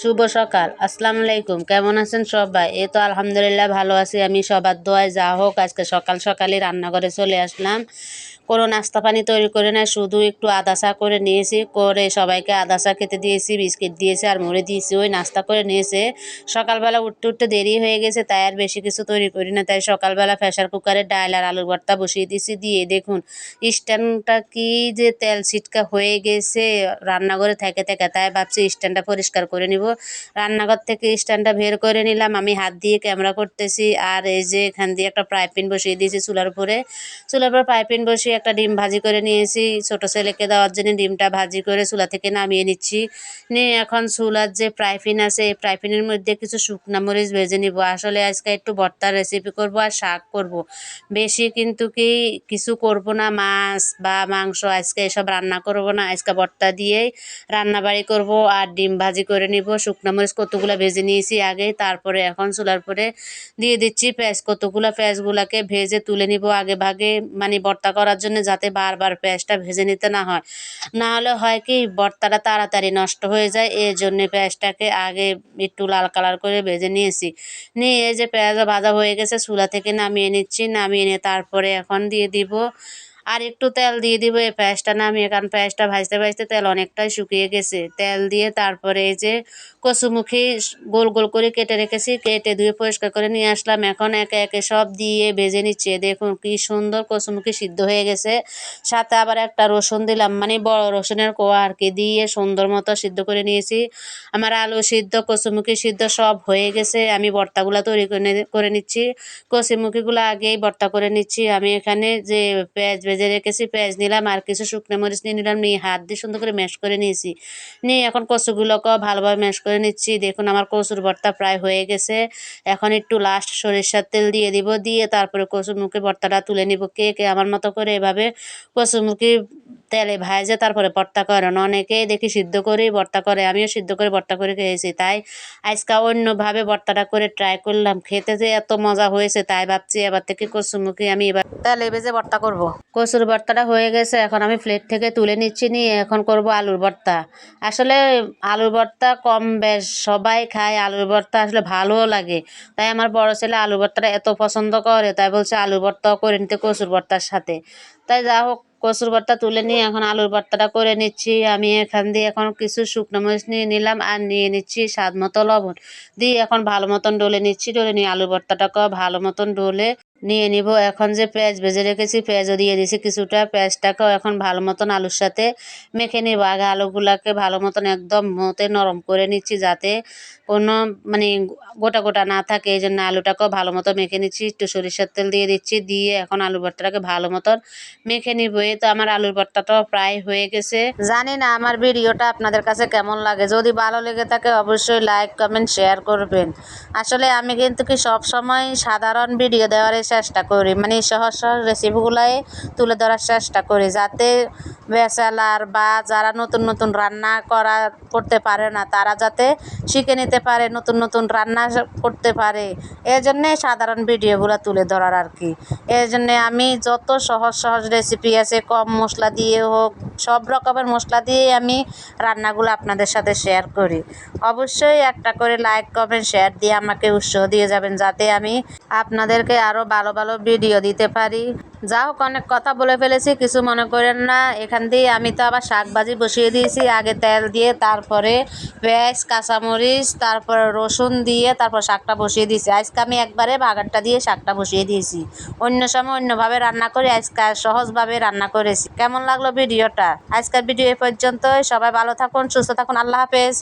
শুভ সকাল, আসসালামু আলাইকুম। কেমন আছেন সবাই? এই তো আলহামদুলিল্লাহ ভালো আছি আমি। সবার দোয়ায় যা হোক, আজকে সকাল সকালই রান্নাঘরে চলে আসলাম। কোনো নাস্তা পানি তৈরি করে না, শুধু একটু আদা চা করে নিয়েছি, করে সবাইকে আদা চা খেতে দিয়েছি, বিস্কিট দিয়েছি আর মুড়ি দিয়েছি। ওই নাস্তা করে নিয়েছে। সকালবেলা উঠতে উঠতে দেরি হয়ে গেছে, তাই আর বেশি কিছু তৈরি করি না। তাই সকালবেলা প্রেসার কুকারে ডাল আর আলুর ভর্তা বসিয়ে দিয়েছি। দিয়ে দেখুন স্ট্যান্ডটা কি যে তেল ছিটকা হয়ে গেছে রান্নাঘরে থেকে থেকে, তাই ভাবছি স্ট্যান্ডটা পরিষ্কার করে নিব। রান্নাঘর থেকে স্ট্যান্ডটা বের করে নিলাম, আমি হাত দিয়ে ক্যামেরা করতেছি। আর এই যে এখান দিয়ে একটা ফ্রাই প্যান বসিয়ে দিয়েছি চুলার উপরে। চুলার উপর ফ্রাই প্যান বসিয়ে একটা ডিম ভাজি করে নিয়েছি, ছোট ছেলেকে দেওয়ার জন্য ডিমটা ভাজি করে চুলা থেকে নামিয়ে নিচ্ছি। নিয়ে এখন চুলার যে ফ্রাই প্যান আছে, এই ফ্রাই প্যানের মধ্যে কিছু শুকনা মরিচ ভেজে নিব। আসলে আজকে একটু ভর্তার রেসিপি করব আর শাক করব, বেশি কিন্তু কিছু করব না। মাছ বা মাংস আজকে এসব রান্না করব না, আজকে ভর্তা দিয়েই রান্নাবাড়ি করব। আর ডিম ভাজি করে নিব। শুকনা মরিচ কতগুলো ভেজে নিয়েছি আগে, তারপরে এখন চুলার পরে দিয়ে দিচ্ছি পেঁয়াজ। কতগুলো পেঁয়াজগুলোকে ভেজে তুলে নিব আগে ভাগে, মানে ভর্তা করার জন্য, যাতে বারবার পেঁয়াজটা ভেজে নিতে না হয়। না হলে হয় কি ভর্তাটা তাড়াতাড়ি নষ্ট হয়ে যায়, এই জন্যে পেঁয়াজটাকে আগে একটু লাল কালার করে ভেজে নিয়েছি। নিয়ে এই যে পেঁয়াজ ভাজা হয়ে গেছে, চুলা থেকে নামিয়ে নিচ্ছি। নামিয়ে নিয়ে তারপরে এখন দিয়ে দিব আর একটু তেল দিয়ে দিব এই পেঁয়াজটা নামিয়ে, কারণ পেঁয়াজটা ভাজতে ভাজতে তেল অনেকটাই শুকিয়ে গেছে। তেল দিয়ে তারপরে এই যে কচুমুখি গোল গোল করে কেটে রেখেছি, কেটে ধুয়ে পরিষ্কার করে নিয়ে আসলাম। এখন একে একে সব দিয়ে ভেজে নিচ্ছে। দেখুন কি সুন্দর কচুমুখি সিদ্ধ হয়ে গেছে। সাথে আবার একটা রসুন দিলাম, মানে বড় রসুনের কোয়া আর কি, দিয়ে সুন্দর মতো সিদ্ধ করে নিয়েছি। আমার আলু সিদ্ধ কচুমুখি সিদ্ধ সব হয়ে গেছে। আমি ভর্তাগুলো তৈরি করে নিচ্ছি। কচুমুখিগুলো আগেই ভর্তা করে নিচ্ছি। আমি এখানে যে পেঁয়াজ ভেজে রেখেছি, পেঁয়াজ নিলাম আর কিছু শুকনো মরিচ নিয়ে নিলাম, নিয়ে হাত দিয়ে সুন্দর করে ম্যাশ করে নিয়েছি। নিয়ে এখন কচুগুলোকেও ভালোভাবে ম্যাশ করে নিচ্ছি। দেখুন আমার কচুর ভর্তা প্রায় হয়ে গেছে। এখন একটু লাস্ট সরিষার তেল দিয়ে দিব, দিয়ে তারপরে কচুরমুখী ভর্তাটা তুলে নিব। কে কে আমার মতো করে এভাবে কচুরমুখী তেলে ভাজে তারপরে ভর্তা করেন? অনেকেই দেখি সিদ্ধ করেই ভর্তা করে, আমিও সিদ্ধ করে ভর্তা করে খেয়েছি। তাই আজকে অন্যভাবে ভর্তাটা করে ট্রাই করলাম, খেতে যে এত মজা হয়েছে, তাই ভাবছি এবার থেকে কচুরমুখী আমি এবার তেলে ভেজে ভর্তা করব। কচুর ভর্তাটা হয়ে গেছে, এখন আমি প্লেট থেকে তুলে নিচ্ছি। নিয়ে এখন করব আলুর ভর্তা। আসলে আলুর ভর্তা কম বেশ সবাই খায়, আলুর ভর্তা আসলে ভালোও লাগে। তাই আমার বড় ছেলে আলুর ভর্তাটা এত পছন্দ করে, তাই বলছে আলুর ভর্তাও করে নিতে কচুর ভর্তার সাথে। তাই যা হোক, কচুর ভর্তা তুলে নিয়ে এখন আলুর ভর্তাটা করে নিচ্ছি। আমি এখান দিয়ে এখন কিছু শুকনো মরিচ নিয়ে নিলাম আর নিয়ে নিচ্ছি স্বাদ মতো লবণ, দিয়ে এখন ভালো মতন ডলে নিচ্ছি। ডলে নিয়ে আলুর ভর্তাটাকেও ভালো মতন ডলে নিয়ে নিব। এখন যে পেঁয়াজ ভেজে রেখেছি, পেঁয়াজও দিয়ে দিয়েছি কিছুটা। পেঁয়াজটাকেও এখন ভালো মতন আলুর সাথে মেখে নিব। আগে আলুগুলাকে ভালো মতন একদম মতে নরম করে নিচ্ছি, যাতে কোনো মানে গোটা গোটা না থাকে, এই জন্য আলুটাকেও ভালো মতো মেখে নিচ্ছি। একটু সরিষার তেল দিয়ে দিচ্ছি, দিয়ে এখন আলু ভর্তাটাকে ভালো মতন মেখে নিব। এই তো আমার আলুর ভর্তাটাও প্রায় হয়ে গেছে। জানি না আমার ভিডিওটা আপনাদের কাছে কেমন লাগে, যদি ভালো লেগে থাকে অবশ্যই লাইক কমেন্ট শেয়ার করবেন। আসলে আমি কিন্তু সব সময় সাধারণ ভিডিও দেওয়ারই চেষ্টা করি, মানে সহজ সহজ রেসিপিগুলাই তুলে ধরার চেষ্টা করি, যাতে ব্যাচেলার বা যারা নতুন নতুন রান্না করতে পারে না, তারা যাতে শিখে নিতে পারে, নতুন নতুন রান্না করতে পারে। এই জন্যে সাধারণ ভিডিওগুলো তুলে ধরার আর কি। এই জন্যে আমি যত সহজ সহজ রেসিপি আছে, কম মশলা দিয়ে হোক, সব রকমের মশলা দিয়ে আমি রান্নাগুলো আপনাদের সাথে শেয়ার করি। অবশ্যই একটা করে লাইক কমেন্ট শেয়ার দিয়ে আমাকে উৎসাহ দিয়ে যাবেন, যাতে আমি আপনাদেরকে আরও ভালো ভালো ভিডিও দিতে পারি। যা হোক, অনেক কথা বলে ফেলেছি, কিছু মনে করেন না। এখান দিয়ে আমি তো আবার শাক ভাজি বসিয়ে দিয়েছি, আগে তেল দিয়ে তারপরে পেঁয়াজ কাঁচামরিচ তারপর রসুন দিয়ে তারপর শাকটা বসিয়ে দিয়েছি। আজকে আমি একবারে বাগারটা দিয়ে শাকটা বসিয়ে দিয়েছি। অন্য সময় অন্যভাবে রান্না করি, আজকে সহজভাবে রান্না করেছি। কেমন লাগলো ভিডিওটা? আজকের ভিডিও এ পর্যন্তই। সবাই ভালো থাকুন, সুস্থ থাকুন, আল্লাহ হাফেজ।